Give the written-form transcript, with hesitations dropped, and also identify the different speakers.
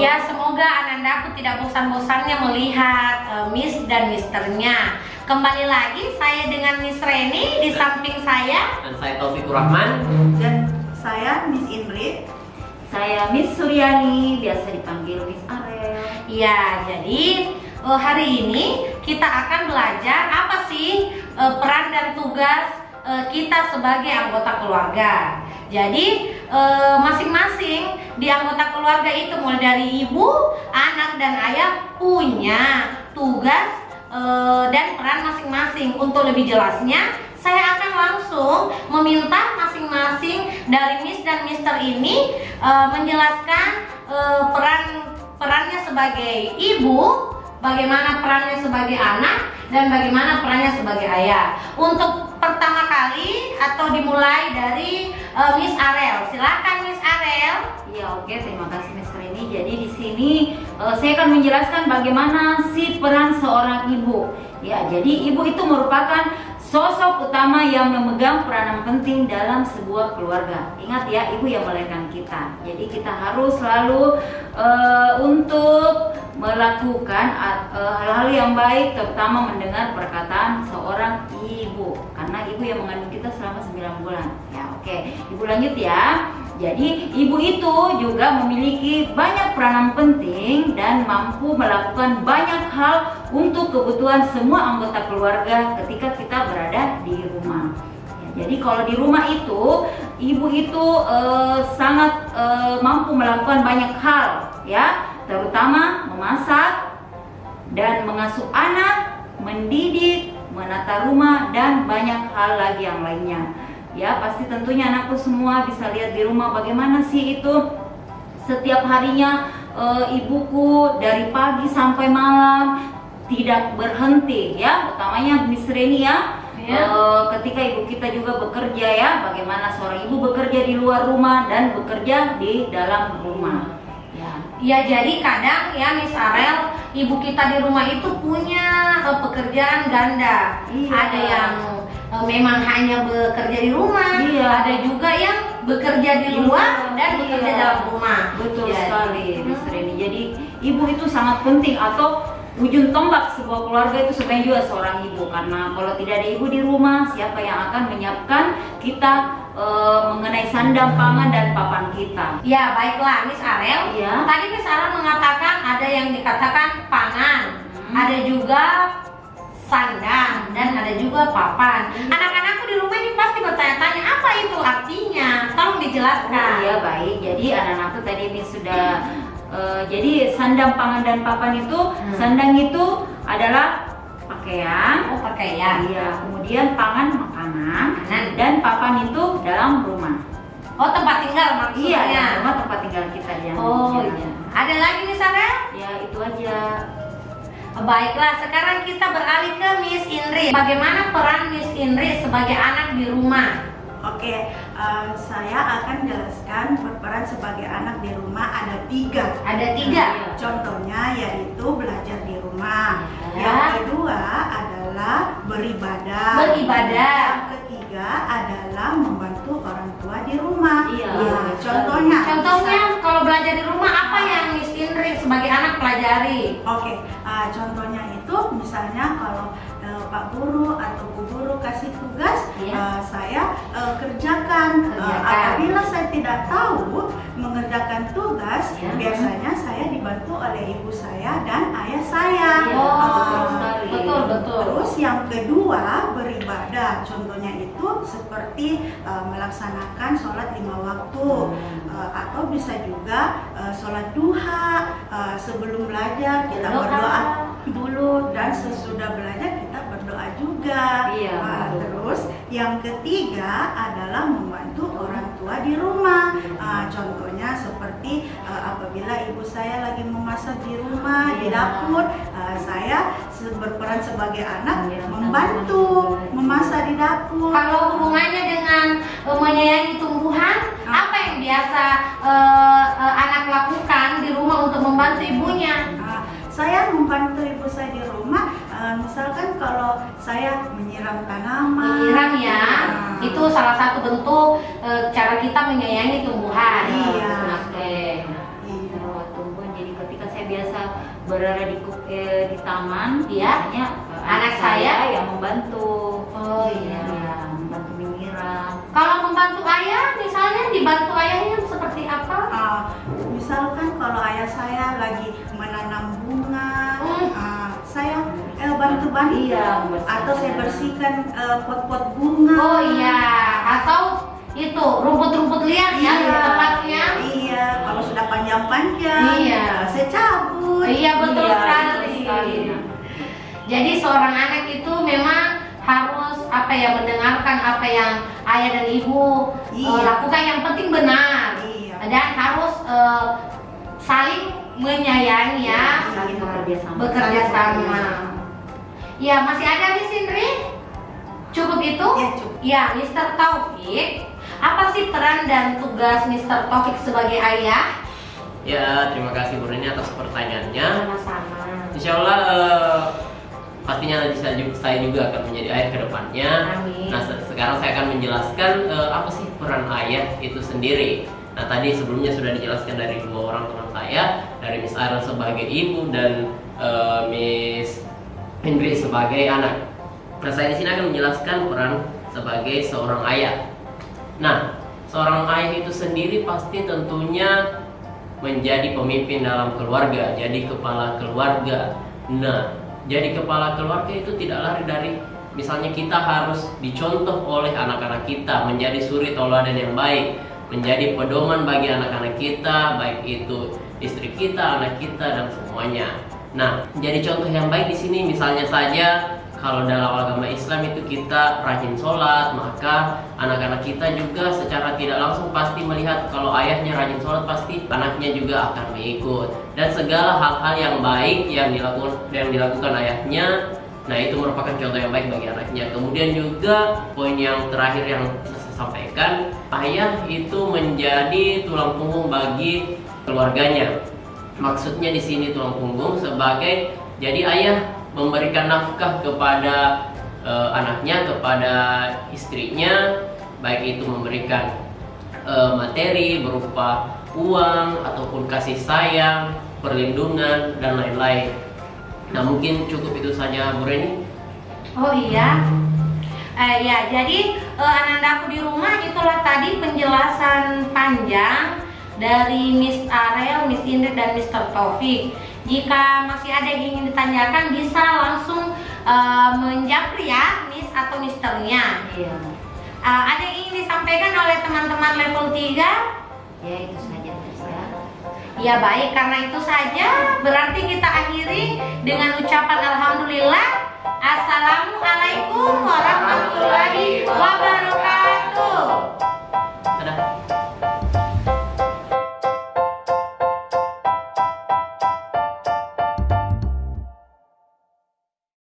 Speaker 1: Ya, semoga Anandaku tidak bosan-bosannya melihat Miss dan Misternya. Kembali lagi saya dengan Miss Reni di samping saya.
Speaker 2: Dan saya Taufikur Rahman.
Speaker 3: Dan saya Miss Indri.
Speaker 4: Saya Miss Suryani, biasa dipanggil Miss Arel.
Speaker 1: Ya, jadi hari ini kita akan belajar apa sih peran dan tugas kita sebagai anggota keluarga. Jadi masing-masing di anggota keluarga itu mulai dari ibu, anak dan ayah punya tugas dan peran masing-masing. Untuk lebih jelasnya, saya akan langsung meminta masing-masing dari Miss dan Mister ini menjelaskan perannya sebagai ibu, bagaimana perannya sebagai anak, dan bagaimana perannya sebagai ayah. Untuk pertama kali atau dimulai dari Miss Arel. Silakan Miss Arel.
Speaker 4: Ya, oke, terima kasih Miss Reni. Jadi di sini saya akan menjelaskan bagaimana sih peran seorang ibu. Ya, jadi ibu itu merupakan sosok utama yang memegang peranan penting dalam sebuah keluarga. Ingat ya, ibu yang melahirkan kita. Jadi kita harus selalu untuk melakukan hal-hal yang baik, terutama mendengar perkataan seorang ibu, karena ibu yang mengandung kita selama 9 bulan. Ya, oke. Ibu lanjut ya. Jadi ibu itu juga memiliki banyak peranan penting dan mampu melakukan banyak hal untuk kebutuhan semua anggota keluarga ketika kita berada di rumah. Ya, jadi kalau di rumah itu, ibu itu sangat mampu melakukan banyak hal, ya, terutama memasak dan mengasuh anak, mendidik, menata rumah, dan banyak hal lagi yang lainnya. Ya, pasti tentunya anakku semua bisa lihat di rumah bagaimana sih itu setiap harinya ibuku dari pagi sampai malam tidak berhenti, ya, utamanya Miss Reni ya. Ketika ibu kita juga bekerja, ya, bagaimana seorang ibu bekerja di luar rumah dan bekerja di dalam rumah.
Speaker 1: Ya, jadi kadang ya Miss Arel, ibu kita di rumah itu punya pekerjaan ganda.
Speaker 4: Iya.
Speaker 1: Ada yang memang hanya bekerja di rumah,
Speaker 4: iya,
Speaker 1: ada juga yang bekerja di luar dan bekerja dalam rumah.
Speaker 4: Betul
Speaker 1: Jadi,
Speaker 4: sekali, Miss Reni. Jadi ibu itu sangat penting, atau ujung tombak sebuah keluarga itu sebenarnya juga seorang ibu, karena kalau tidak ada ibu di rumah, siapa yang akan menyiapkan kita mengenai sandang, pangan, dan papan kita?
Speaker 1: Ya, baiklah Miss Arel.
Speaker 4: Ya.
Speaker 1: Tadi Miss Arel mengatakan ada yang dikatakan pangan, ada juga sandang, dan ada juga papan. Anak-anakku di rumah ini pasti bertanya-tanya apa itu artinya. Tolong dijelaskan.
Speaker 4: Oh, iya, baik. Jadi anak-anakku tadi ini sudah jadi sandang, pangan, dan papan itu, sandang itu adalah pakaian.
Speaker 1: Oh, pakaian.
Speaker 4: Iya. Kemudian pangan, makanan, dan papan itu dalam rumah.
Speaker 1: Oh, tempat tinggal maksudnya.
Speaker 4: Iya, rumah tempat tinggal kita yang.
Speaker 1: Oh, iya. Ada lagi Miss Arel?
Speaker 4: Ya, itu aja.
Speaker 1: Baiklah, sekarang kita beralih ke Miss Indri. Bagaimana peran Miss Indri sebagai anak di rumah?
Speaker 3: Oke, saya akan jelaskan berperan sebagai anak di rumah ada 3.
Speaker 1: Ada 3.
Speaker 3: Contohnya yaitu belajar di rumah.
Speaker 1: Ya.
Speaker 3: Yang kedua adalah beribadah.
Speaker 1: Beribadah.
Speaker 3: Yang ketiga adalah membantu orang tua di rumah.
Speaker 4: Iya.
Speaker 3: Contohnya
Speaker 1: Kalau belajar di rumah apa yang Miss Indri sebagai anak pelajari?
Speaker 3: Oke, contohnya itu misalnya kalau Pak Guru atau Bu Guru kasih tugas, saya kerjakan. Apabila saya tidak tahu mengerjakan tugas, biasanya saya dibantu oleh ibu saya dan ayah saya.
Speaker 1: Betul.
Speaker 3: Terus yang kedua beribadah. Contohnya itu seperti melaksanakan sholat 5 waktu, atau bisa juga sholat duha. Sebelum belajar kita berdoa dulu, dan sesudah belajar kita berdoa juga.
Speaker 4: Iya,
Speaker 3: Terus yang ketiga adalah membantu orang tua di rumah. Contohnya seperti apabila ibu saya lagi memasak di rumah, di dapur, saya berperan sebagai anak membantu memasak di dapur.
Speaker 1: Kalau hubungannya dengan menyayangi tumbuhan, apa yang biasa anak lakukan di rumah untuk membantu ibunya?
Speaker 3: Saya membantu ibu saya di rumah, misalkan kalau saya menyiram tanaman.
Speaker 1: Menyiram ya, itu salah satu bentuk cara kita menyayangi tumbuhan.
Speaker 3: Iya.
Speaker 1: Oke.
Speaker 4: Tumbuhan jadi saya biasa berada di taman,
Speaker 1: Iya.
Speaker 4: biasanya
Speaker 1: Anak saya
Speaker 4: yang membantu.
Speaker 1: Oh iya.
Speaker 4: Ya, membantu menyiram.
Speaker 1: Kalau membantu ayah, misalnya dibantu ayahnya seperti apa?
Speaker 3: Misalkan kalau ayah saya lagi menanam bunga, saya bantu-bantu,
Speaker 4: Iya, membersihkan.
Speaker 3: atau saya bersihkan pot-pot bunga.
Speaker 1: Oh iya, atau itu rumput-rumput liar ya di tempatnya.
Speaker 3: Iya, kalau sudah panjang-panjang,
Speaker 1: Iya.
Speaker 3: saya cabut.
Speaker 1: Iya betul
Speaker 4: Iya,
Speaker 1: sekali.
Speaker 4: betul sekali.
Speaker 1: Jadi seorang anak itu memang harus mendengarkan apa yang ayah dan ibu
Speaker 3: Iya.
Speaker 1: lakukan, yang penting benar.
Speaker 3: Iya.
Speaker 1: Dan harus saling menyayangi ya,
Speaker 4: Saling bekerja sama.
Speaker 1: bekerja sama. Ya, masih ada Miss Indri? Cukup itu?
Speaker 3: Ya, cukup.
Speaker 1: Ya, Mr. Taufik, apa sih peran dan tugas Mr. Taufik sebagai ayah?
Speaker 2: Ya, terima kasih Bu Rini atas pertanyaannya.
Speaker 1: Sama-sama.
Speaker 2: Insya Allah pastinya nanti saya juga akan menjadi ayah ke depannya.
Speaker 1: Amin.
Speaker 2: Nah, sekarang saya akan menjelaskan apa sih peran ayah itu sendiri. Nah, tadi sebelumnya sudah dijelaskan dari dua orang teman saya, dari Miss Aaron sebagai ibu dan Miss Indri sebagai anak. Nah, saya di sini akan menjelaskan peran sebagai seorang ayah. Nah, seorang ayah itu sendiri pasti tentunya menjadi pemimpin dalam keluarga, jadi kepala keluarga. Nah, jadi kepala keluarga itu tidak lari dari misalnya kita harus dicontoh oleh anak-anak kita, menjadi suri tauladan yang baik, menjadi pedoman bagi anak-anak kita, baik itu istri kita, anak kita, dan semuanya. Nah, jadi contoh yang baik di sini misalnya saja kalau dalam agama Islam itu kita rajin sholat, maka anak-anak kita juga secara tidak langsung pasti melihat kalau ayahnya rajin sholat, pasti anaknya juga akan mengikut. Dan segala hal-hal yang baik yang dilakukan ayahnya, nah itu merupakan contoh yang baik bagi anaknya. Kemudian juga poin yang terakhir yang saya sampaikan, ayah itu menjadi tulang punggung bagi keluarganya. Maksudnya di sini tulang punggung sebagai jadi ayah memberikan nafkah kepada anaknya, kepada istrinya, baik itu memberikan materi berupa uang ataupun kasih sayang, perlindungan, dan lain-lain. Nah, mungkin cukup itu saja Bu Reni.
Speaker 1: Oh iya. Ya, jadi anandaku di rumah, itulah tadi penjelasan panjang dari Miss Arel, Miss Indri, dan Mr. Taufik. Jika masih ada yang ingin ditanyakan, bisa langsung menjapri ya Miss atau Misternya.
Speaker 4: Iya.
Speaker 1: Ada yang ingin disampaikan oleh teman-teman level 3?
Speaker 4: Ya, itu saja dari saya.
Speaker 1: Ya baik, karena itu saja berarti kita akhiri dengan ucapan Alhamdulillah. Assalamualaikum warahmatullahi wabarakatuh.